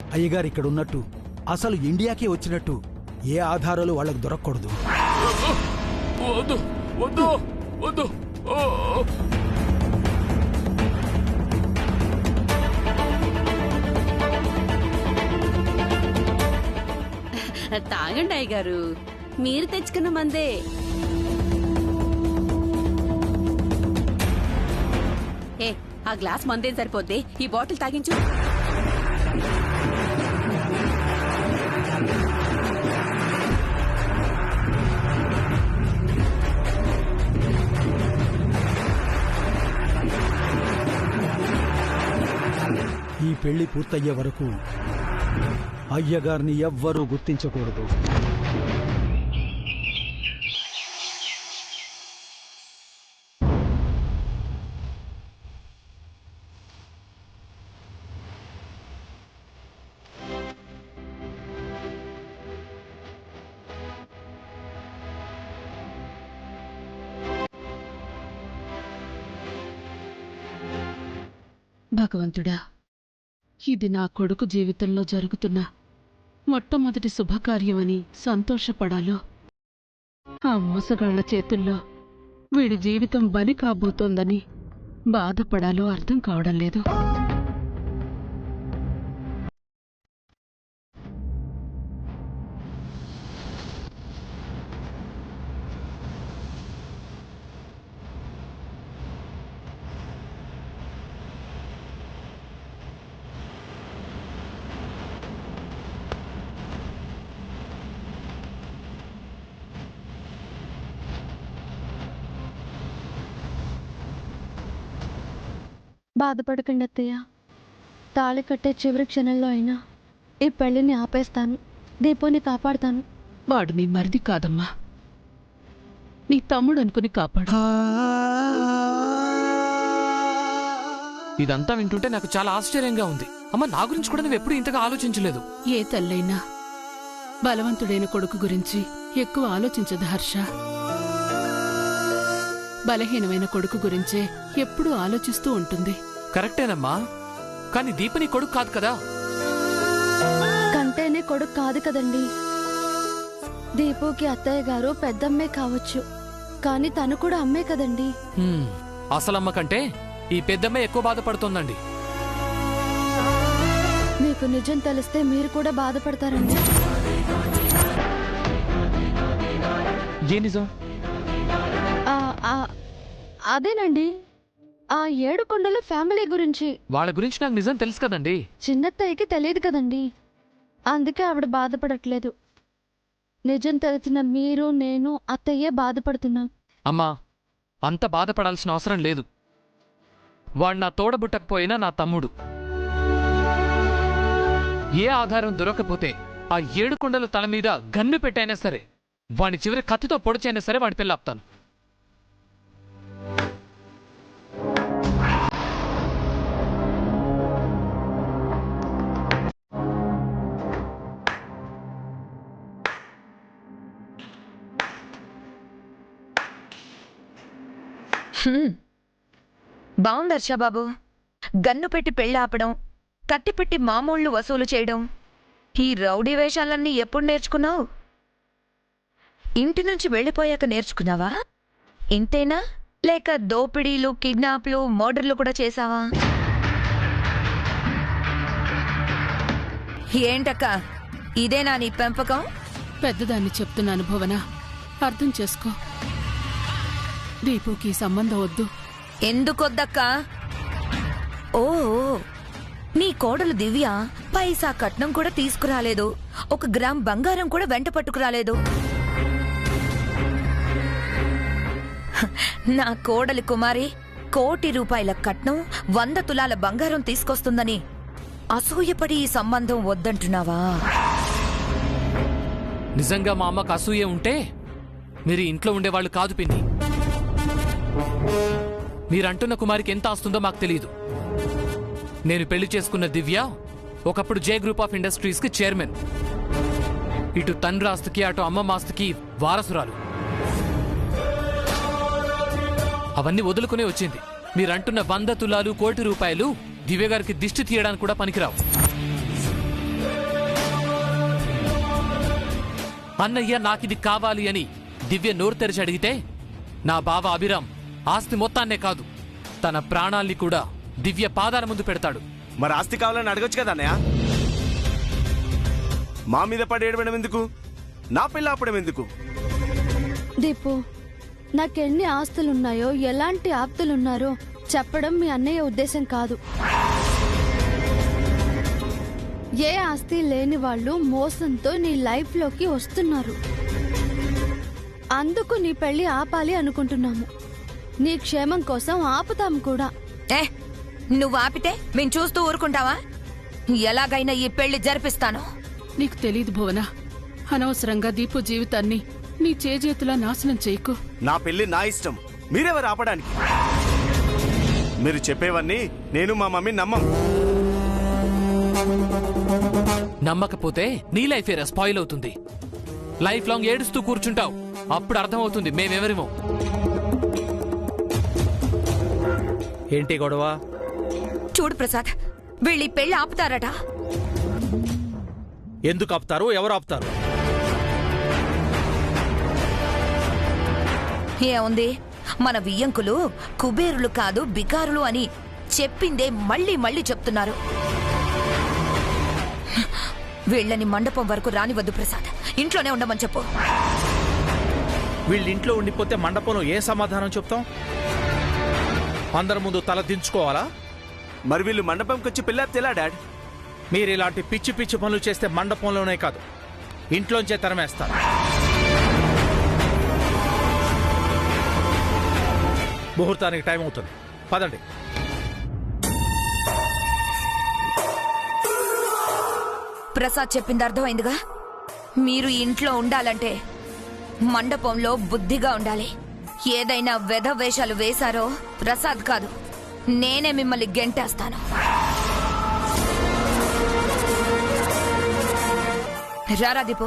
అయ్యగారు ఇక్కడ ఉన్నట్టు, అసలు ఇండియాకే వచ్చినట్టు ఏ ఆధారాలు వాళ్ళకు దొరకకూడదు. వద్దు వద్దు వద్దు. తాగండి అయ్యగారు, మీరు తెచ్చుకున్న మందే. ఏ ఆ గ్లాస్ మందేం సరిపోద్ది, ఈ బాటిల్ తాగించు. ఈ పెళ్లి పూర్తయ్యే వరకు అయ్యగారిని ఎవ్వరూ గుర్తించకూడదు. భగవంతుడా, ఇది నా కొడుకు జీవితంలో జరుగుతున్న మొట్టమొదటి శుభకార్యమని సంతోషపడాలో, ఆ మోసగాళ్ల చేతుల్లో వీడి జీవితం బలి కాబోతోందని బాధపడాలో అర్థం కావడం లేదు. బాధపడకండి అత్తయ్య, తాళి కట్టే చివరి క్షణంలో అయినా ఈ పెళ్లిని ఆపేస్తాను, దీపుని కాపాడుతాను. వాడు నీ మరిది కాదమ్మా, నీ తమ్ముడు అనుకుని కాపాడు. ఇదంతా వింటుంటే నాకు చాలా ఆశ్చర్యంగా ఉంది. అమ్మ, నా గురించి కూడా నువ్వు ఎప్పుడు ఇంతగా ఆలోచించలేదు. ఏ తల్లైనా బలవంతుడైన కొడుకు గురించి ఎక్కువ ఆలోచించదు హర్ష. బలహీనమైన కొడుకు గురించే ఎప్పుడూ ఆలోచిస్తూ ఉంటుంది. కరెక్టేనమ్మా, కానీ దీపని కొడుకు కాదు కదా. కంటేనే కొడుకు కాదు కదండి. దీపుకి అత్తయ్య గారు పెద్దమ్మే కావచ్చు, కానీ తను కూడా అమ్మే కదండి. అసలమ్మ కంటే ఈ పెద్దమ్మే ఎక్కువ బాధపడుతోందండి. మీకు నిజం తెలిస్తే మీరు కూడా బాధపడతారండి. ఏ నిజం? అదేనండి, ఆ 7 కొండల ఫ్యామిలీ గురించి. వాళ్ళ గురించి నాకు నిజం తెలుసు కదండి. చిన్నత్తయ్యకి తెలియదు కదండి, అందుకే ఆవిడ బాధపడట్లేదు. నిజం తెలిసిన మీరు, నేను, అత్తయ్యే బాధపడుతున్నాం. అమ్మా, అంత బాధపడాల్సిన అవసరం లేదు. వాడు నా తోడబుట్టకపోయినా నా తమ్ముడు. ఏ ఆధారం దొరకపోతే ఆ 7 కొండల తల మీద గన్ను పెట్టైనా సరే, వాడి చివరి కత్తితో పొడిచైనా సరే వాడి పిల్ల ఆపుతాను. బావుంది హర్షబాబు. గన్ను పెట్టి పెళ్ళాపడం, కత్తి పెట్టి మామూళ్ళు వసూలు చేయడం, ఈ రౌడీ వేషాలన్నీ ఎప్పుడు నేర్చుకున్నావు? ఇంటి నుంచి వెళ్ళిపోయాక నేర్చుకున్నావా? ఇంతేనా, లేక దోపిడీలు, కిడ్నాప్లు, మర్డర్లు కూడా చేశావా? ఏంటక్క, ఇదేనా నీ పెంపకం? పెద్దదాన్ని చెప్తున్నాను భువన, అర్థం చేసుకో. దీపుకి సంబంధం వద్దు. ఎందుకొద్దక్క? ఓ, నీ కోడలు దివ్య పైసా కట్నం కూడా తీసుకురాలేదు, 1 గ్రామ్ బంగారం కూడా వెంట పట్టుకురాలేదు. నా కోడలి కుమారి 1 కోటి రూపాయల కట్నం, 100 తులాల బంగారం తీసుకొస్తుందని అసూయపడి ఈ సంబంధం వద్దంటున్నావా? నిజంగా మా అమ్మకు అసూయ ఉంటే మీరు ఇంట్లో ఉండేవాళ్ళు కాదు పిన్ని. మీరంటున్న కుమారికి ఎంత ఆస్తుందో మాకు తెలియదు. నేను పెళ్లి చేసుకున్న దివ్య ఒకప్పుడు జే గ్రూప్ ఆఫ్ ఇండస్ట్రీస్ కి చైర్మన్. ఇటు తండ్రి ఆస్తికి అటు అమ్మమ్మ ఆస్తికి వారసురాలు. అవన్నీ వదులుకునే వచ్చింది. మీరంటున్న 100 తులాలు 1 కోటి రూపాయలు దివ్య గారికి దిష్టి తీయడానికి కూడా పనికిరావు. అన్నయ్య నాకిది కావాలి అని దివ్య నోరు తెరిచి అడిగితే నా బావ అభిరామ్ ఆస్తి మొత్తాన్నే కాదు తన ప్రాణాల్ని కూడా దివ్య పాదాల ముందు పెడతాడు. మరి ఆస్తి కావాలని అడగొచ్చు కదా అన్నయ్య. మా మీద పడి ఏడవడం ఎందుకు? నా పిల్ల ఆపడం ఎందుకు? దీపు, నాకెన్ని ఆస్తులున్నాయో ఎలాంటి ఆప్తులున్నారో చెప్పడం మీ అన్నయ్య ఉద్దేశం కాదు. ఏ ఆస్తి లేని వాళ్ళు మోసంతో నీ లైఫ్లోకి వస్తున్నారు. అందుకు నీ పెళ్లి ఆపాలి అనుకుంటున్నాము. నీ క్షేమం కోసం ఆపుతాం కూడా. నువ్వు ఆపితే మేము చూస్తూ ఊరుకుంటావా? ఎలాగైనా ఈ పెళ్లి జరిపిస్తాను. నీకు తెలీదు భువన, అనవసరంగా దీపు జీవితాన్ని నీ చేజేతులా నాశనం చేయకు. నా పెళ్లి నా ఇష్టం, మీరెవరు ఆపడానికి? మీరు చెప్పేవన్నీ నేను మా మమ్మీ నమ్మం. నమ్మకపోతే నీ లైఫ్ ఏరా స్పాయిల్ అవుతుంది. లైఫ్ లాంగ్ ఏడుస్తూ కూర్చుంటావు. అప్పుడు అర్థమవుతుంది మేమెవరిమో. ఏంటి గొడవ? చూడు ప్రసాద్, వీళ్ళీ పెళ్లి ఆపుతారట. ఎందుకు ఆపుతారు? ఎవరు ఆపుతారు? ఏముంది, మన వియ్యంకులు కుబేరులు కాదు బికారులు అని చెప్పిందే మళ్ళీ మళ్ళీ చెప్తున్నారు. వీళ్ళని మండపం వరకు రానివద్దు ప్రసాద్, ఇంట్లోనే ఉండమని చెప్పు. వీళ్ళింట్లో ఉండిపోతే మండపంలో ఏ సమాధానం చెప్తాం? అందరి ముందు తల దించుకోవాలా? మరి వీళ్ళు మండపంకి వచ్చి పిల్లాపితే ఎలా డాడ్? మీరు ఇలాంటి పిచ్చి పిచ్చి పనులు చేస్తే మండపంలోనే కాదు ఇంట్లోంచే తరమేస్తారు. ముహూర్తానికి టైం అవుతుంది, పదండి. ప్రసాద్ చెప్పింది అర్థమైందిగా. మీరు ఇంట్లో ఉండాలంటే మండపంలో బుద్ధిగా ఉండాలి. ఏదైనా వెధ వేషాలు వేశారో ప్రసాద్ కాదు, నేనే మిమ్మల్ని గెంటేస్తాను. రారా దీపు.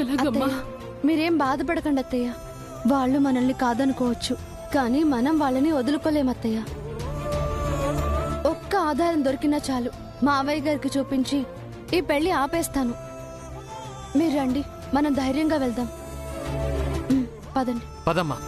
ఎలాగమ్మా? మీరేం బాధపడకండి అత్తయ్య. వాళ్ళు మనల్ని కాదనుకోవచ్చు, కానీ మనం వాళ్ళని వదులుకోలేమత్తయ్య. ఒక్క ఆధారం దొరికినా చాలు, మావయ్య గారికి చూపించి ఈ పెళ్లి ఆపేస్తాను. మీరు రండి, మనం ధైర్యంగా వెళ్దాం. పదండి. పదమ్మా.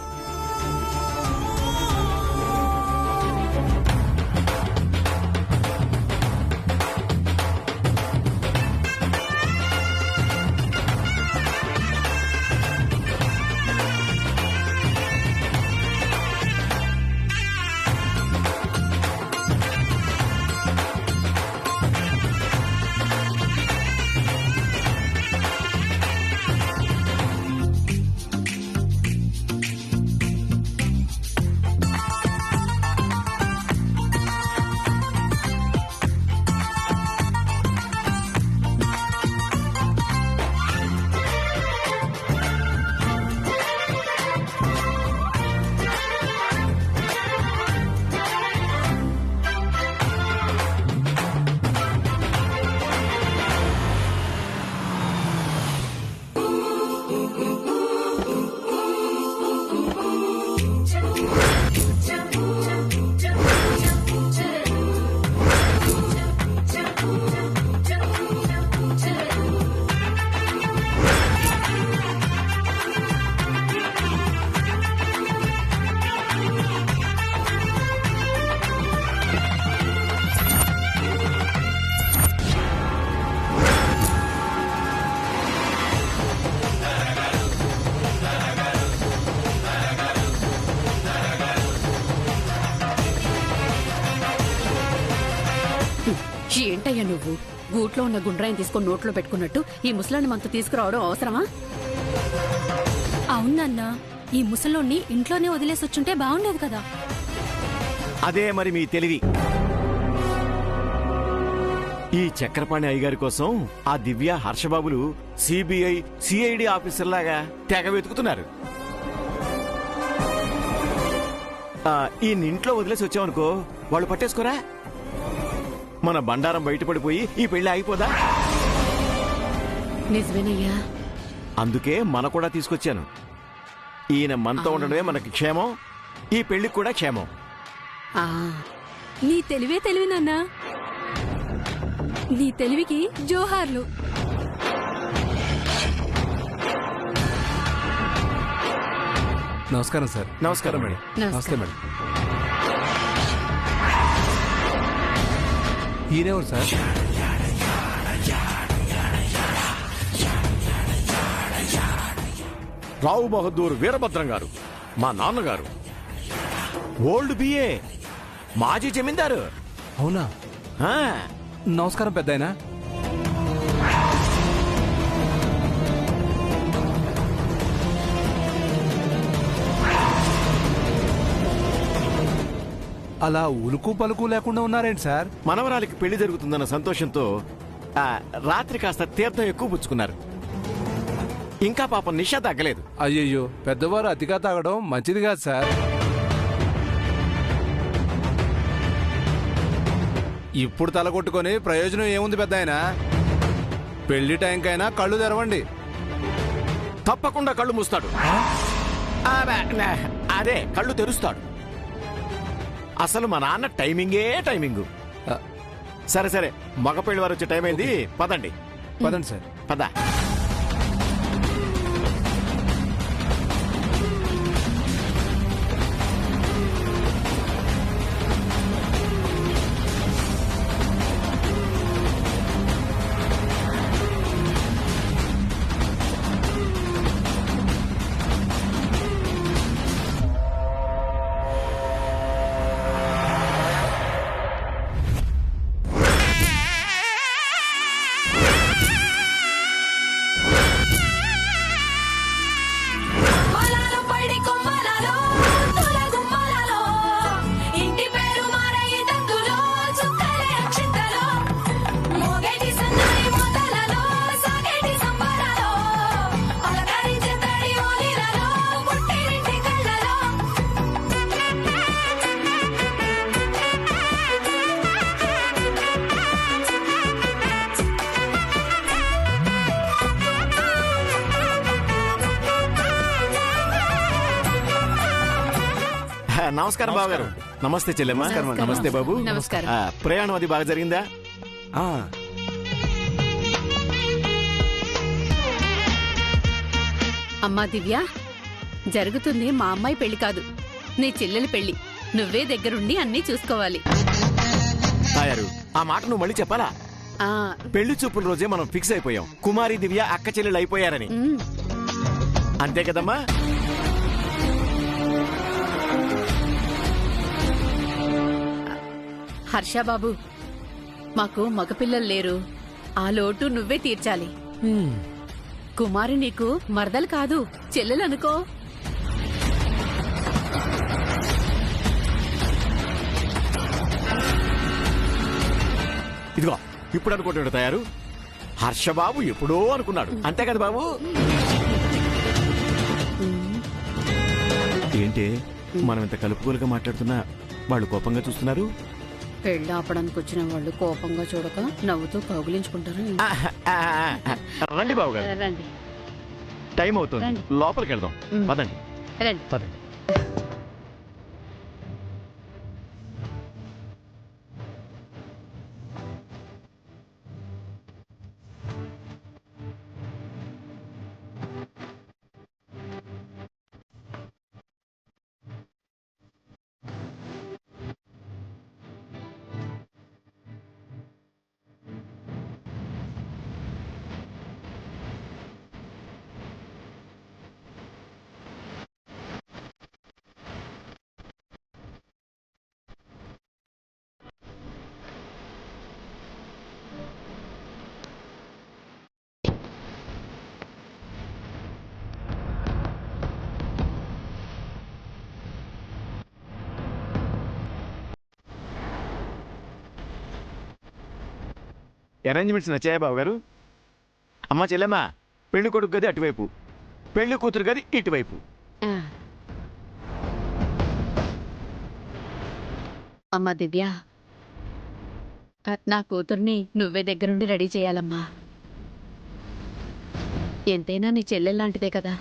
ఏంటయ్యా నువ్వు గూట్లో ఉన్న గుండ్రాయిని తీసుకొని నోట్లో పెట్టుకున్నట్టు ఈ ముసలాన్ని మనతో తీసుకురావడం అవసరమా? అవునన్నా, ఈ ముసలోన్ని ఇంట్లోనే వదిలేసి వచ్చుంటే బాగుండేది కదా. అదే మరి మీ తెలివి. ఈ చక్రపాణి అయ్యగారి కోసం ఆ దివ్య హర్షబాబులు సిబిఐ సిఐడి ఆఫీసర్లాగా తెగ వెతుకుతున్నారు. ఈ ఇంట్లో వదిలేసి వచ్చామనుకో, వాళ్ళు పట్టేసుకోరా? మన బండారం బయటపడిపోయి ఈ పెళ్లి ఆగిపోదా? నిజమేనయ్యా. అందుకే మన కూడా తీసుకొచ్చాను. ఈయన మనతో ఉండడమే మనకి క్షేమం, ఈ పెళ్లికి కూడా క్షేమం. ఆ, నీ తెలివే తెలివి నాన్నా. నీ తెలివికి జోహార్లు. నమస్కారం సార్. నమస్కారం మేడం. నమస్తే మేడం. ఈయనెవరు సార్? రావు బహదూర్ వీరభద్రం గారు, మా నాన్నగారు. ఓల్డ్ బిఏ, మాజీ జమీందారు. అవునా? ఆ, నమస్కారం పెద్దాయనా. అలా ఉలుకు పలుకు లేకుండా ఉన్నారేంటి సార్? మనవరాలికి పెళ్లి జరుగుతుందన్న సంతోషంతో రాత్రి కాస్త తీర్థం ఎక్కువ పుచ్చుకున్నారు. ఇంకా పాపం నిషా తగ్గలేదు. అయ్యయ్యో, పెద్దవారు అతిగా తాగడం మంచిది కాదు సార్. ఇప్పుడు తలకొట్టుకొని ప్రయోజనం ఏముంది పెద్దాయనా? పెళ్లి టైంకైనా కళ్ళు తెరవండి. తప్పకుండా కళ్ళు మూస్తాడు. అదే కళ్ళు తెరుస్తాడు. అసలు మా నాన్న టైమింగు. సరే సరే, మగ పెళ్లి వారు వచ్చే టైం అయింది, పదండి. పదండి సార్. పద. నమస్కారం బాబు గారు. నమస్తే చెల్లెమ్మ. నమస్తే బాబు. నమస్కారం. ప్రయాణం అది బాగా జరిగిందా? అమ్మా దివ్య, జరుగుతుంది మా అమ్మాయి పెళ్లి కాదు, నీ చెల్లెలి పెళ్లి. నువ్వే దగ్గరుండి అన్నీ చూసుకోవాలి. తాయారు, ఆ మాట నువ్వు మళ్ళీ చెప్పాలా? ఆ పెళ్లి చూపుల రోజే మనం ఫిక్స్ అయిపోయాం, కుమారి దివ్య అక్క చెల్లెలు అయిపోయారని. అంతే కదమ్మా? హర్షబాబు, మాకు మగపిల్లలు లేరు, ఆ లోటు నువ్వే తీర్చాలి. కుమారి నీకు మరదలు కాదు, చెల్లెలు అనుకో. ఇదిగో ఇప్పుడు అనుకుంటాడు తయారు. హర్షబాబు ఎప్పుడో అనుకున్నాడు, అంతే కదా బాబు? ఏంటి మనం ఇంత కలుపుకోలుగా మాట్లాడుతున్నా వాళ్ళు కోపంగా చూస్తున్నారు? పెళ్లి ఆపడానికి వచ్చిన వాళ్ళు కోపంగా చూడక నవ్వుతూ కౌగిలించుకుంటారు. రండి బాబు గారు, రండి టైం అవుతుంది, లోపలికి వెళ్దాం. పదండి. రండి. పదండి. అరేంజ్మెంట్స్ నచ్చాయా బాబు గారు? అమ్మ చెల్లెమ్మా, పెళ్లి కొడుకు గది అటువైపు, పెళ్లి కూతురు గది ఇటువైపు. అమ్మా దివ్య, నా కూతుర్ని నువ్వే దగ్గరుండి రెడీ చేయాలమ్మా. ఎంతైనా నీ చెల్లెల్లాంటిదే కదా.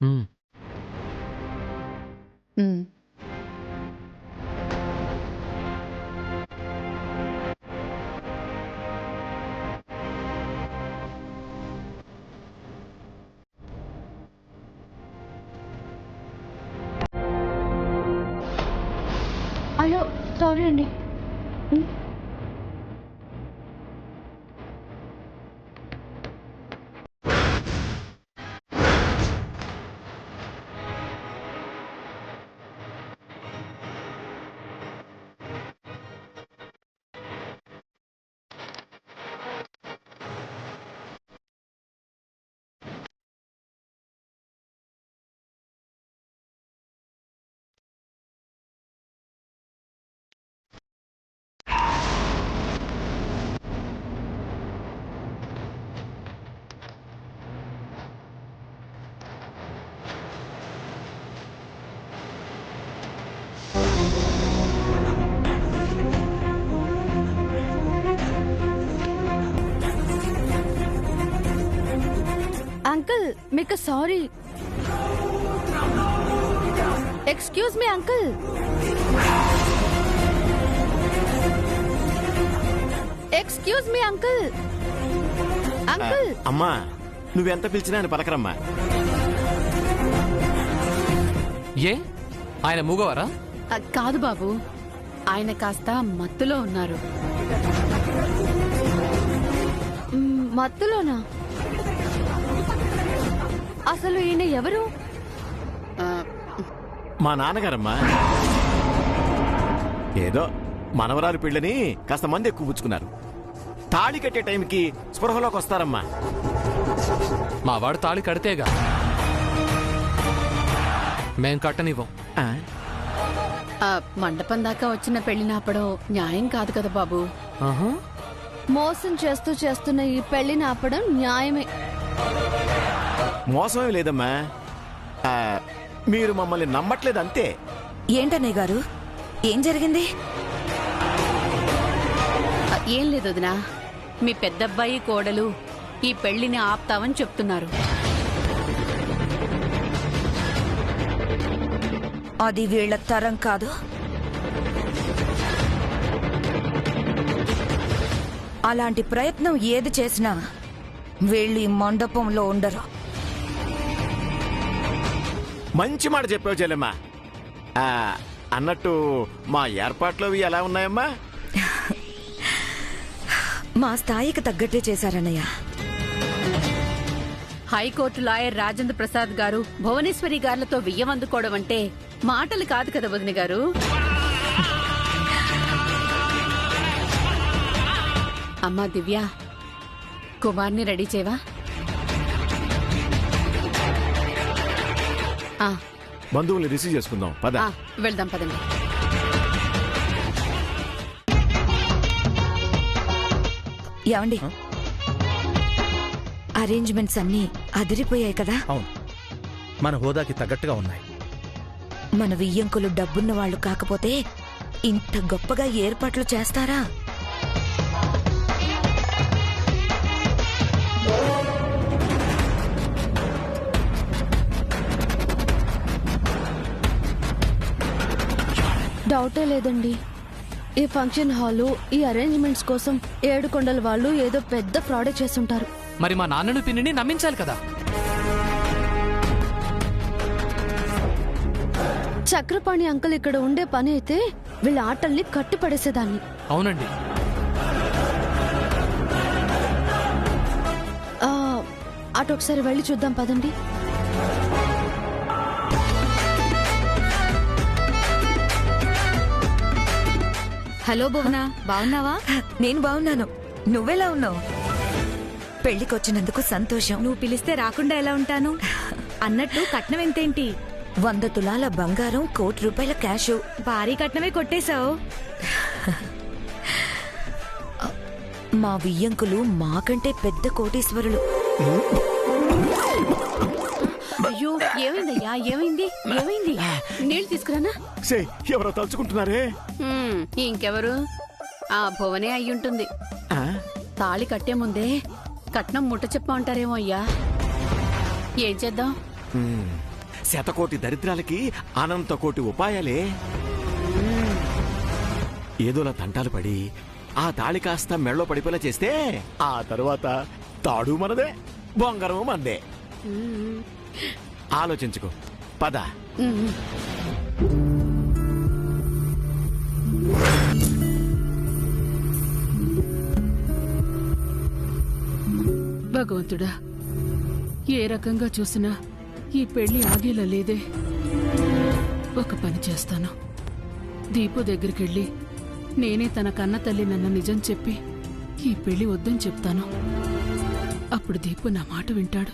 ఉమ్. ఉమ్. అయ్యో సారీ అండి. అంకుల్ మీకు sorry. Excuse me uncle. Excuse me uncle. Uncle. అమ్మా నువ్వెంత పిలిచినా ఆయన పలకరమ్మా. ఏ ఆయన మూగవారా? కాదు బాబు, ఆయన కాస్త మత్తులో ఉన్నారు. మత్తులోనా? అసలు ఈయన ఎవరు? మా నాన్నగారమ్మా. ఏదో మనవరాలు పెళ్ళని కాస్త మంది ఎక్కువ పుచ్చుకున్నారు. తాళి కట్టే టైంకి స్పృహలోకి వస్తారమ్మా. మా వాడు తాళి కడితేగా, మేం కట్టనివ్వం. మండపం దాకా వచ్చిన పెళ్లి నాపడం న్యాయం కాదు కదా బాబు. మోసం చేస్తూ చేస్తున్న ఈ పెళ్లిని ఆపడం న్యాయమే. మోసమే లేదమ్మా, మీరు మమ్మల్ని నమ్మట్లేదు అంతే. ఏంటన్నయ్య గారు, ఏం జరిగింది? ఏం లేదు వదినా, మీ పెద్దబ్బాయి కోడలు ఈ పెళ్లిని ఆపుతామని చెప్తున్నారు. అది వీళ్ళ తరం కాదు. అలాంటి ప్రయత్నం ఏది చేసినా వీళ్ళు ఈ మండపంలో ఉండరు. మంచి మాట చెప్పావు చెల్లెమ్మా. అన్నట్టు మా ఏర్పాట్లు ఎలా ఉన్నాయమ్మా? మా స్థాయికి తగ్గట్టే చేశారన్నయ్య. హైకోర్టు లాయర్ రాజేంద్ర ప్రసాద్ గారు భువనేశ్వరి గారులతో వియ్యం అందుకోవడం అంటే మాటలు కాదు కదా వదిన గారు. అమ్మా దివ్య, కుమార్ని రెడీ చేయవా? బంధువుల్ని రిసీవ్ చేసుకుందాం పద. వెళ్దాం పదండి. ఏమండి, అరేంజ్మెంట్స్ అన్నీ అదిరిపోయాయి కదా? అవును, మన హోదాకి తగ్గట్టుగా ఉన్నాయి. మన వియ్యంకులు డబ్బున్న వాళ్ళు కాకపోతే ఇంత గొప్పగా ఏర్పాట్లు చేస్తారా? డౌటే లేదండి, ఈ ఫంక్షన్ హాలు ఈ అరేంజ్మెంట్స్ కోసం 7 కొండల వాళ్ళు ఏదో పెద్ద ఫ్రాడే చేస్తుంటారు. మరి మా నాన్నను పిన్నిని నమ్మించాలి కదా. చక్రపాణి అంకుల్ ఇక్కడ ఉండే పని అయితే వీళ్ళ ఆటల్ని కట్టిపడేసేదాన్ని. అవునండి. అటు ఒకసారి వెళ్ళి చూద్దాం పదండి. హలో భువనా, బాగున్నావా? నేను బాగున్నాను, నువ్వెలా ఉన్నావు? పెళ్లికొచ్చినందుకు సంతోషం. నువ్వు పిలిస్తే రాకుండా ఎలా ఉంటాను? అన్నట్టు కట్నం ఎంతేంటి? 100 తులాల బంగారం, 1 కోటి రూపాయల క్యాషు. భారీ కట్నమే కొట్టేశావు. మా వియ్యంకులు మాకంటే పెద్ద కోటీశ్వరులు. అయ్యో, ఏమైందయ్యా? ఏమైంది? ఏమైంది? నీళ్లు తీసుకురానా? ఎవరో తలుచుకుంటున్నారే. ఇంకెవరు? ఆ భువనే అయ్యుంటుంది. తాళి కట్టే ముందే కట్నం ముట్ట చెప్పమంటారేమో అయ్యా. ఏం చేద్దాం? శతకోటి దరిద్రాలకి అనంత కోటి ఉపాయాలే. ఏదోలా తంటాలు పడి ఆ తాళి కాస్త మెళ్ళో పడిపోయేలా చేస్తే ఆ తరువాత తాడు మనదే, బొంగరము మనదే. ఆలోచించుకో, పద. భగవంతుడా, ఏ రకంగా చూసినా ఈ పెళ్లి ఆగేలా లేదే. ఒక పని చేస్తాను, దీపు దగ్గరికెళ్ళి నేనే తన కన్న తల్లి నన్న నిజం చెప్పి ఈ పెళ్లి వద్దని చెప్తాను. అప్పుడు దీపు నా మాట వింటాడు.